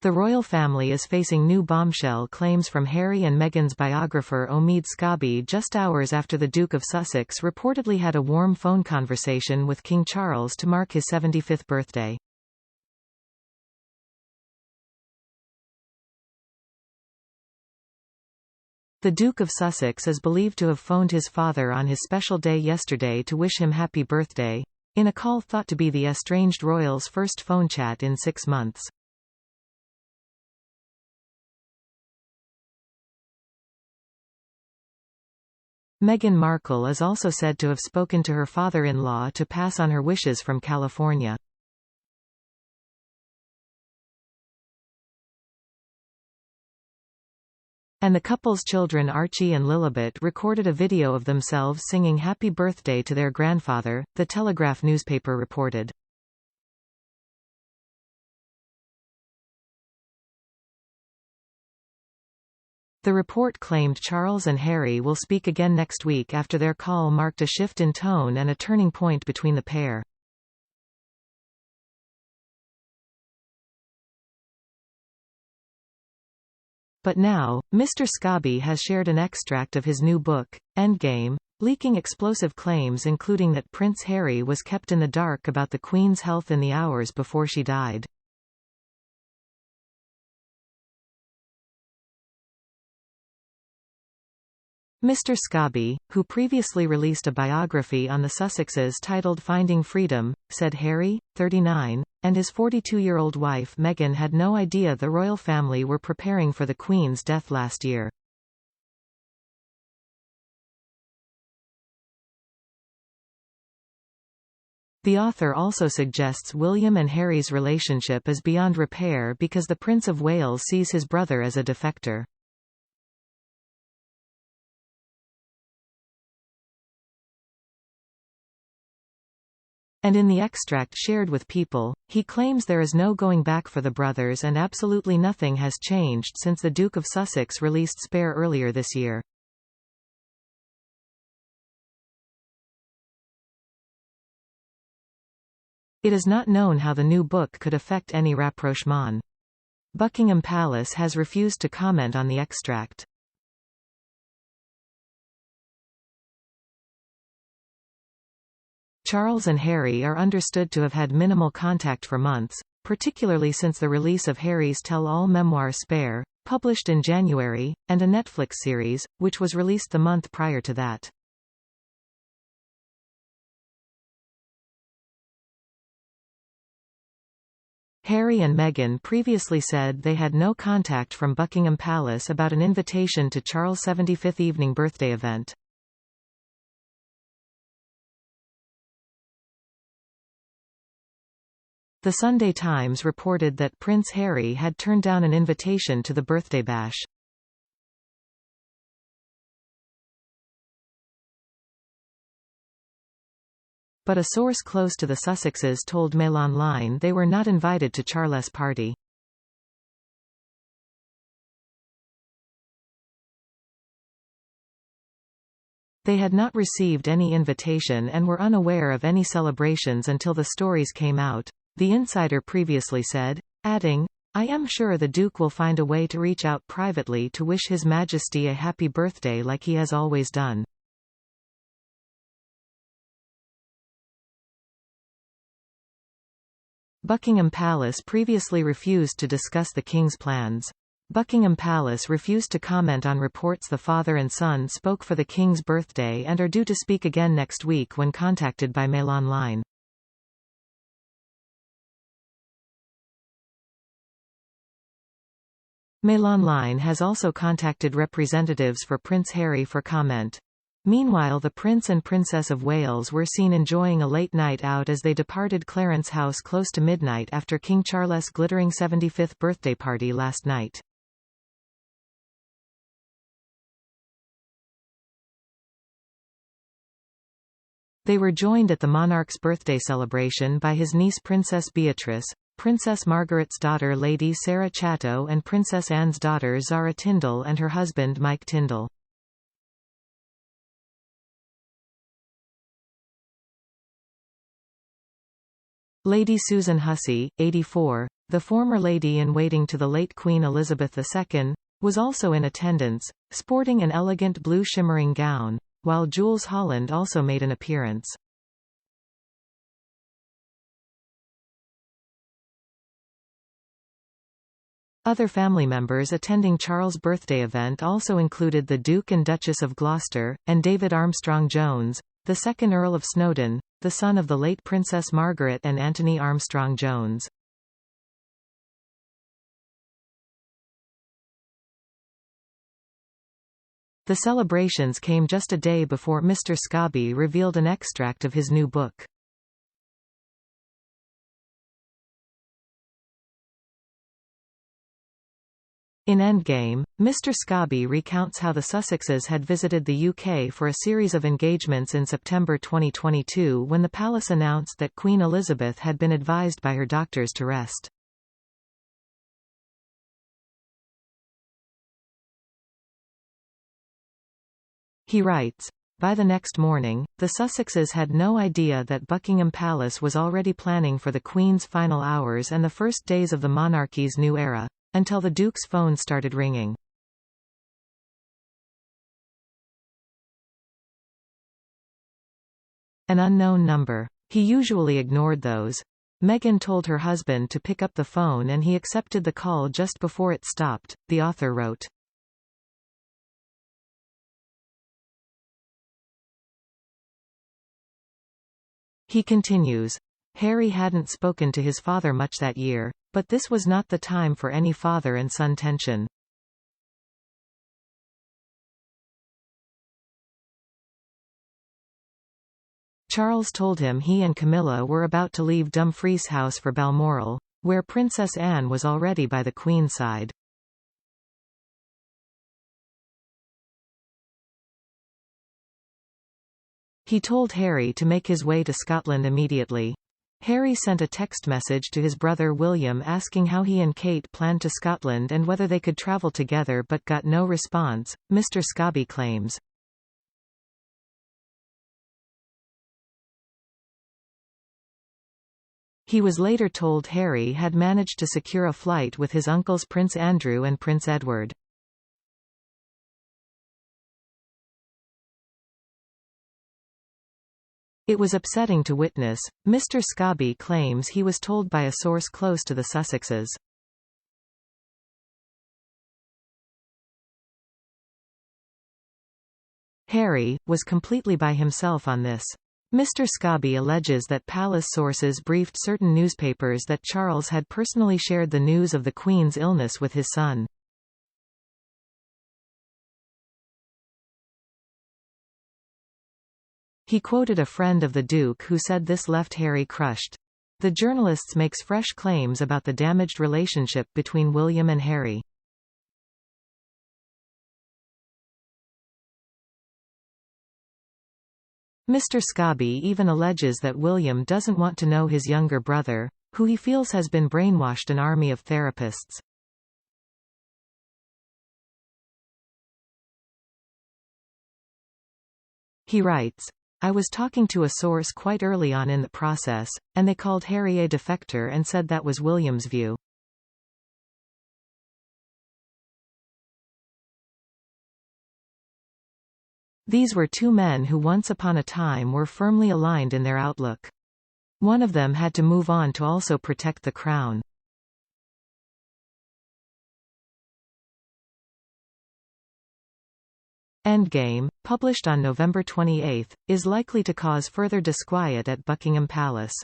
The royal family is facing new bombshell claims from Harry and Meghan's biographer Omid Scobie just hours after the Duke of Sussex reportedly had a warm phone conversation with King Charles to mark his 75th birthday. The Duke of Sussex is believed to have phoned his father on his special day yesterday to wish him happy birthday, in a call thought to be the estranged royal's first phone chat in 6 months. Meghan Markle is also said to have spoken to her father-in-law to pass on her wishes from California. And the couple's children Archie and Lilibet recorded a video of themselves singing Happy Birthday to their grandfather, the Telegraph newspaper reported. The report claimed Charles and Harry will speak again next week after their call marked a shift in tone and a turning point between the pair. But now, Mr. Scobie has shared an extract of his new book, Endgame, leaking explosive claims including that Prince Harry was kept in the dark about the Queen's health in the hours before she died. Mr. Scobie, who previously released a biography on the Sussexes titled Finding Freedom, said Harry, 39, and his 42-year-old wife Meghan had no idea the royal family were preparing for the Queen's death last year. The author also suggests William and Harry's relationship is beyond repair because the Prince of Wales sees his brother as a defector. And in the extract shared with People, he claims there is no going back for the brothers and absolutely nothing has changed since the Duke of Sussex released Spare earlier this year. It is not known how the new book could affect any rapprochement. Buckingham Palace has refused to comment on the extract. Charles and Harry are understood to have had minimal contact for months, particularly since the release of Harry's tell-all memoir Spare, published in January, and a Netflix series, which was released the month prior to that. Harry and Meghan previously said they had no contact from Buckingham Palace about an invitation to Charles' 75th evening birthday event. The Sunday Times reported that Prince Harry had turned down an invitation to the birthday bash. But a source close to the Sussexes told Mail Online they were not invited to Charles' party. They had not received any invitation and were unaware of any celebrations until the stories came out, the insider previously said, adding, "I am sure the Duke will find a way to reach out privately to wish His Majesty a happy birthday like he has always done." Buckingham Palace previously refused to discuss the King's plans. Buckingham Palace refused to comment on reports the father and son spoke for the King's birthday and are due to speak again next week when contacted by Mail Online. Mail Online has also contacted representatives for Prince Harry for comment. Meanwhile, the Prince and Princess of Wales were seen enjoying a late night out as they departed Clarence House close to midnight after King Charles' glittering 75th birthday party last night. They were joined at the monarch's birthday celebration by his niece Princess Beatrice, Princess Margaret's daughter Lady Sarah Chatto and Princess Anne's daughter Zara Tindall and her husband Mike Tindall. Lady Susan Hussey, 84, the former lady-in-waiting to the late Queen Elizabeth II, was also in attendance, sporting an elegant blue shimmering gown, while Jules Holland also made an appearance. Other family members attending Charles' birthday event also included the Duke and Duchess of Gloucester, and David Armstrong-Jones, the second Earl of Snowdon, the son of the late Princess Margaret and Anthony Armstrong-Jones. The celebrations came just a day before Mr. Scobie revealed an extract of his new book. In Endgame, Mr. Scobie recounts how the Sussexes had visited the UK for a series of engagements in September 2022 when the palace announced that Queen Elizabeth had been advised by her doctors to rest. He writes, "By the next morning, the Sussexes had no idea that Buckingham Palace was already planning for the Queen's final hours and the first days of the monarchy's new era, until the Duke's phone started ringing. An unknown number. He usually ignored those. Meghan told her husband to pick up the phone and he accepted the call just before it stopped," the author wrote. He continues, "Harry hadn't spoken to his father much that year, but this was not the time for any father and son tension. Charles told him he and Camilla were about to leave Dumfries House for Balmoral, where Princess Anne was already by the Queen's side. He told Harry to make his way to Scotland immediately. Harry sent a text message to his brother William asking how he and Kate planned to Scotland and whether they could travel together but got no response," Mr. Scobie claims. He was later told Harry had managed to secure a flight with his uncles Prince Andrew and Prince Edward. It was upsetting to witness, Mr. Scobie claims he was told by a source close to the Sussexes. Harry was completely by himself on this. Mr. Scobie alleges that palace sources briefed certain newspapers that Charles had personally shared the news of the Queen's illness with his son. He quoted a friend of the Duke who said this left Harry crushed. The journalist makes fresh claims about the damaged relationship between William and Harry. Mr. Scobie even alleges that William doesn't want to know his younger brother, who he feels has been brainwashed an army of therapists. He writes, "I was talking to a source quite early on in the process, and they called Harry a defector and said that was William's view. These were two men who once upon a time were firmly aligned in their outlook. One of them had to move on to also protect the crown." Endgame, published on November 28, is likely to cause further disquiet at Buckingham Palace.